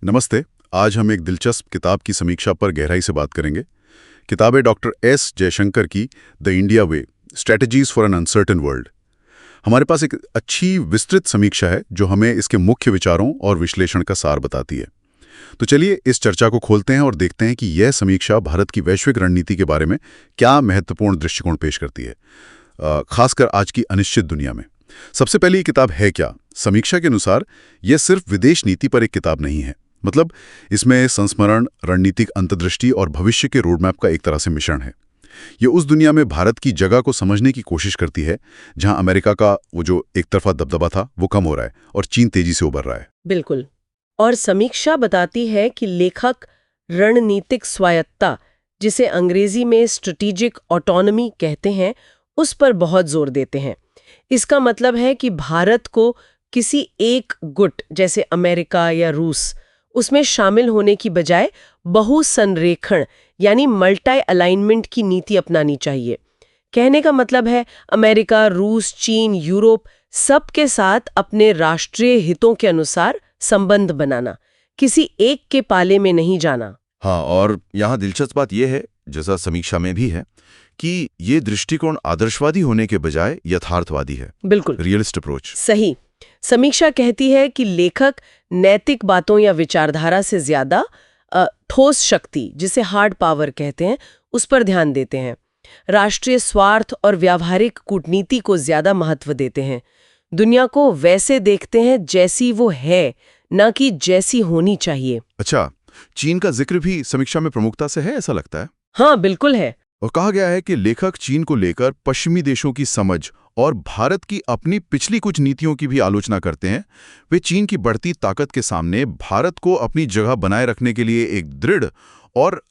नमस्ते। आज हम एक दिलचस्प किताब की समीक्षा पर गहराई से बात करेंगे। किताब है डॉक्टर एस जयशंकर की the India way, strategies for an uncertain world. हमारे पास एक अच्छी विस्तृत समीक्षा है जो हमें इसके मुख्य विचारों और विश्लेषण का सार बताती है। तो चलिए इस चर्चा को खोलते हैं और देखते हैं कि यह समीक्षा भारत की वैश्विक रणनीति के बारे में क्या महत्वपूर्ण दृष्टिकोण पेश करती है, खासकर आज की अनिश्चित दुनिया में। सबसे पहले ये किताब है क्या? समीक्षा के अनुसार यह सिर्फ विदेश नीति पर एक किताब नहीं है। मतलब इसमें संस्मरण, रणनीतिक अंतर्दृष्टि और भविष्य के रोडमैप का एक तरह से मिश्रण है। ये उस दुनिया में भारत की जगह को समझने की कोशिश करती है जहां अमेरिका का वो जो एक तरफा दबदबा था वो कम हो रहा है और चीन तेजी से उभर रहा है। बिल्कुल। और समीक्षा बताती है कि लेखक रणनीतिक स्वायत्तता, जिसे अंग्रेजी में स्ट्रेटेजिक ऑटोनॉमी कहते हैं, उस पर बहुत जोर देते हैं। इसका मतलब है कि भारत को किसी एक गुट जैसे अमेरिका या रूस उसमें शामिल होने की बजाय बहुसंरेखण यानी मल्टी अलाइनमेंट की नीति अपनानी चाहिए। कहने का मतलब है अमेरिका, रूस, चीन, यूरोप सबके साथ अपने राष्ट्रीय हितों के अनुसार संबंध बनाना, किसी एक के पाले में नहीं जाना। हाँ, और यहाँ दिलचस्प बात यह है, जैसा समीक्षा में भी है, कि ये दृष्टिकोण आदर्शवादी होने के बजाय यथार्थवादी है। बिल्कुल, रियलिस्ट अप्रोच। सही। समीक्षा कहती है कि लेखक नैतिक बातों या विचारधारा से ज्यादा ठोस शक्ति, जिसे हार्ड पावर कहते हैं, उस पर ध्यान देते हैं। राष्ट्रीय स्वार्थ और व्यावहारिक कूटनीति को ज्यादा महत्व देते हैं। दुनिया को वैसे देखते हैं जैसी वो है, न कि जैसी होनी चाहिए। अच्छा, चीन का जिक्र भी समीक्षा में प्रमुखता से है, ऐसा लगता है। हाँ, बिल्कुल है। और कहा गया है कि लेखक चीन को लेकर पश्चिमी देशों की समझ और भारत की अपनी पिछली कुछ नीतियों की भी आलोचना करते हैं। वे चीन की बढ़ती ताकत के सामने भारत को अपनी जगह बनाए रखने के लिए एक दृढ़ और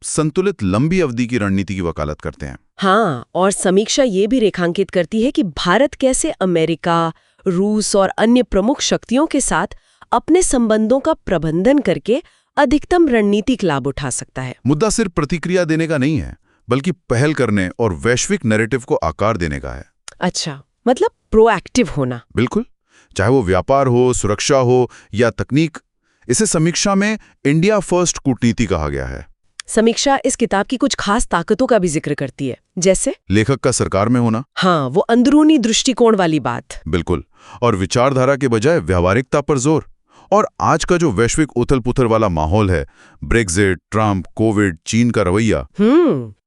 संतुलित लंबी अवधि की रणनीति की वकालत करते हैं। हाँ, और समीक्षा ये भी रेखांकित करती है कि भारत कैसे अमेरिका, रूस और अन्य प्रमुख शक्तियों के साथ अपने संबंधों का प्रबंधन करके अधिकतम रणनीतिक लाभ उठा सकता है। मुद्दा सिर्फ प्रतिक्रिया देने का नहीं है, बल्कि पहल करने और वैश्विक नैरेटिव को आकार देने का है। अच्छा, मतलब प्रोएक्टिव होना। बिल्कुल, चाहे वो व्यापार हो, सुरक्षा हो या तकनीक। इसे समीक्षा में इंडिया फर्स्ट कूटनीति कहा गया है। समीक्षा इस किताब की कुछ खास ताकतों का भी जिक्र करती है, जैसे लेखक का सरकार में होना। हाँ, वो अंदरूनी दृष्टिकोण वाली बात। बिल्कुल, और विचारधारा के बजाय व्यावहारिकता पर जोर। और आज का जो वैश्विक उथल-पुथल वाला माहौल है, ब्रेक्जिट, ट्रंप, कोविड, चीन का रवैया,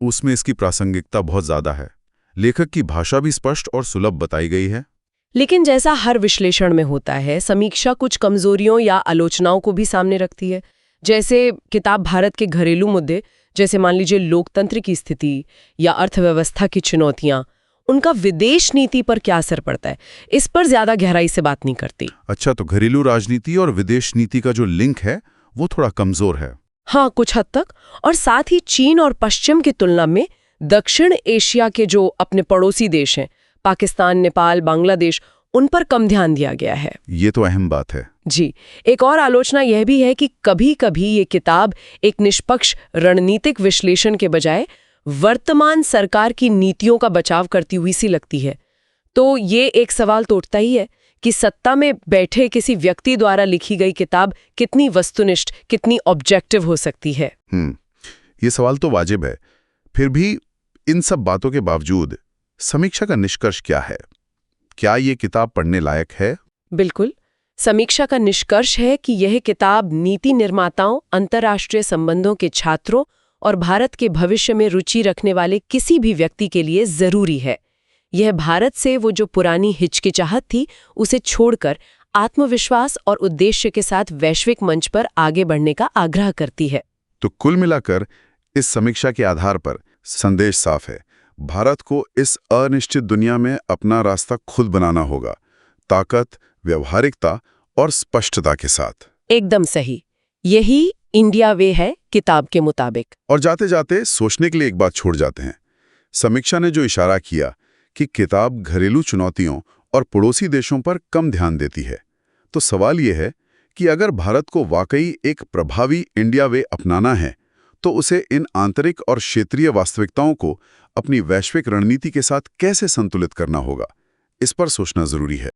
उसमें इसकी प्रासंगिकता बहुत ज्यादा है। लेखक की भाषा भी स्पष्ट और सुलभ बताई गई है। लेकिन जैसा हर विश्लेषण में होता है, समीक्षा कुछ कमजोरियों या आलोचनाओं को भी सामने रखती है। जैसे किताब भारत के घरेलू मुद्दे, जैसे मान लीजिए लोकतंत्र की स्थिति या अर्थव्यवस्था की चुनौतियां, उनका विदेश नीति पर क्या असर पड़ता है, इस पर ज्यादा गहराई से बात नहीं करती। अच्छा, तो घरेलू राजनीति और विदेश नीति का जो लिंक है वो थोड़ा कमजोर है। हाँ, कुछ हद तक। और साथ ही चीन और पश्चिम की तुलना में दक्षिण एशिया के जो अपने पड़ोसी देश हैं, पाकिस्तान, नेपाल, बांग्लादेश, उन पर कम ध्यान दिया गया है। ये तो अहम बात है। जी, एक और आलोचना यह भी है कि कभी-कभी ये किताब एक निष्पक्ष रणनीतिक विश्लेषण के बजाय वर्तमान सरकार की नीतियों का बचाव करती हुई सी लगती है। तो ये एक सवाल तो उठता ही है कि सत्ता में बैठे किसी व्यक्ति द्वारा लिखी गई किताब कितनी वस्तुनिष्ठ, कितनी ऑब्जेक्टिव हो सकती है। ये सवाल तो वाजिब है। फिर भी इन सब बातों के बावजूद समीक्षा का निष्कर्ष क्या है? क्या ये किताब पढ़ने लायक है? बिल्कुल। समीक्षा का निष्कर्ष है कि यह किताब नीति निर्माताओं, अंतर्राष्ट्रीय संबंधों के छात्रों और भारत के भविष्य में रुचि रखने वाले किसी भी व्यक्ति के लिए जरूरी है। यह भारत से वो जो पुरानी हिचकिचाहट थी उसे छोड़कर आत्मविश्वास और उद्देश्य के साथ वैश्विक मंच पर आगे बढ़ने का आग्रह करती है। तो कुल मिलाकर इस समीक्षा के आधार पर संदेश साफ है। भारत को इस अनिश्चित दुनिया में अपना रास्ता खुद बनाना होगा, ताकत, व्यावहारिकता और स्पष्टता के साथ। एकदम सही। यही इंडिया वे है किताब के मुताबिक। और जाते जाते सोचने के लिए एक बात छोड़ जाते हैं। समीक्षा ने जो इशारा किया कि किताब घरेलू चुनौतियों और पड़ोसी देशों पर कम ध्यान देती है, तो सवाल यह है कि अगर भारत को वाकई एक प्रभावी इंडिया वे अपनाना है, तो उसे इन आंतरिक और क्षेत्रीय वास्तविकताओं को अपनी वैश्विक रणनीति के साथ कैसे संतुलित करना होगा, इस पर सोचना जरूरी है।